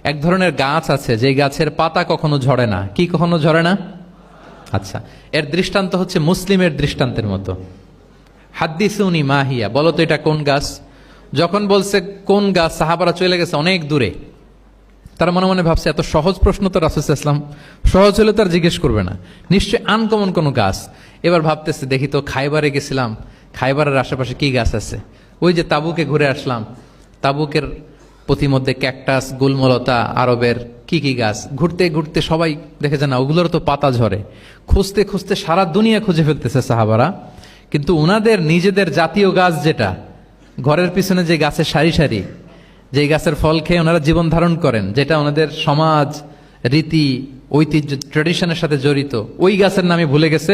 এক ধরনের গাছ আছে যে গাছের পাতা কখনো ঝরে না। কি কখনো ঝরে না? আচ্ছা, এর দৃষ্টান্ত হচ্ছে মুসলিমের দৃষ্টান্তের মতো। হাদ্দিসুনি মাহিয়া, বলো তো এটা কোন গাছ? যখন বলছে কোন গাছ, সাহাবারা চলে গেছে অনেক দূরে। তারা মনে মনে ভাবছে এত সহজ প্রশ্ন তো রাসূল সাল্লাল্লাহু আলাইহি ওয়াসাল্লাম সহজ হলে তো আর জিজ্ঞেস করবে না, নিশ্চয়ই আনকমন কোনো গাছ। এবার ভাবতেছে দেখি তো, খাইবারে গেছিলাম, খাইবারের আশেপাশে কি গাছ আছে। ওই যে তাবুকে ঘুরে আসলাম, তাবুকের পথিমধ্যে ক্যাকটাস, গুলমলতা, আরবের কি কি গাছ। ঘুরতে ঘুরতে সবাই দেখে না ওগুলোর তো পাতা ঝরে। খুঁজতে খুঁজতে সারা দুনিয়া খুঁজে ফেলতেছে সাহাবারা, কিন্তু ওনাদের নিজেদের জাতীয় গাছ যেটা, ঘরের পিছনে যে গাছের সারি সারি, যে গাছের ফল খেয়ে ওনারা জীবন ধারণ করেন, যেটা ওনাদের সমাজ, রীতি, ঐতিহ্য, ট্র্যাডিশনের সাথে জড়িত, ওই গাছের নামে ভুলে গেছে,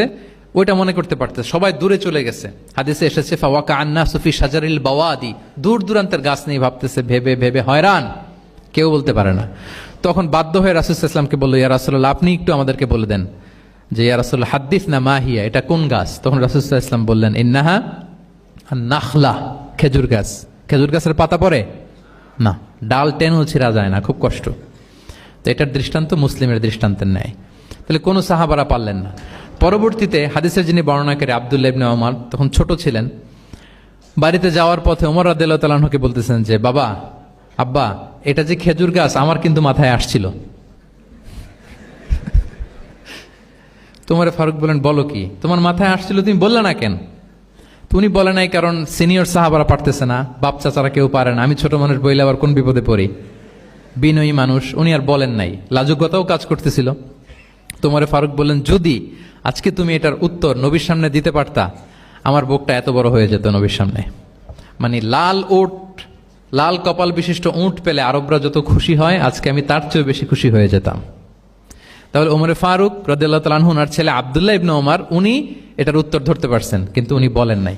ওইটা মনে করতে পারতেছে। সবাই দূরে চলে গেছে। হাদিসে এসেছে ফাওয়াকা আন্না সুফি শাজারিল বাওয়াদি, দূর দূরান্তের গাছ নিয়ে ভাবতেছে, ভেবে ভেবে হয়রান, কেউ বলতে পারে না। তখন বাধ্য হয়ে রাসূল সাল্লাল্লাহু আলাইহি ওয়াসাল্লামকে বলল, ইয়া রাসূলুল্লাহ, আপনি একটু আমাদেরকে বলে দেন যে ইয়া রাসূলুল্লাহ হাদ্দিসনা মাহিয়া, এটা কোন গাছ? তখন রাসূল সাল্লাল্লাহু আলাইহি ওয়াসাল্লাম বললেন, ইন্নাহা আন-নাখলা, খেজুর গাছ। খেজুর গাছের পাতা পড়ে না, ডাল টেনেও ছিঁড়া যায় না, খুব কষ্ট। তো এটার দৃষ্টান্ত মুসলিমের দৃষ্টান্তের ন্যায়। তাহলে কোনো সাহাবারা পারলেন না। পরবর্তীতে হাদিসের যিনি বর্ণনাকারী আব্দুল্লাহ ইবনে ওমর তখন ছোট ছিলেন। বাড়িতে যাওয়ার পথে ওমর রাদিয়াল্লাহু তাআলা আনহুকে বলতেছেন যে, বাবা, আব্বা, এটা যে খেজুর গাছ আমার কিন্তু মাথায় আসছিল। তোমার ফারুক বলেন, বলো কি, তোমার মাথায় আসছিল, তুমি বললে না কেন? উনি বলে নাই কারণ সিনিয়র সাহাবারা পারতেছে না, বাপ চাচারা কেউ পারে না, আমি ছোট মানুষ বইলে আবার কোন বিপদে পড়ি, বিনয়ী মানুষ, উনি আর বলেন নাই, লাজুকতাও কাজ করতেছিল। তোমারে ফারুক বললেন, যদি আজকে তুমি এটার উত্তর নবীর সামনে দিতে পারতা, আমার বুকটা এত বড় হয়ে যেত নবীর সামনে। মানে লাল উট, লাল কপাল বিশিষ্ট উট পেলে আরবরা যত খুশি হয়, আজকে আমি তার চেয়েও বেশি খুশি হয়ে যেতাম। তাহলে ওমরে ফারুক রাদিয়াল্লাহু তাআলা আনহু, ওনার ছেলে আব্দুল্লাহ ইবনে ওমর, উনি এটার উত্তর ধরতে পারছেন, কিন্তু উনি বলেন নাই।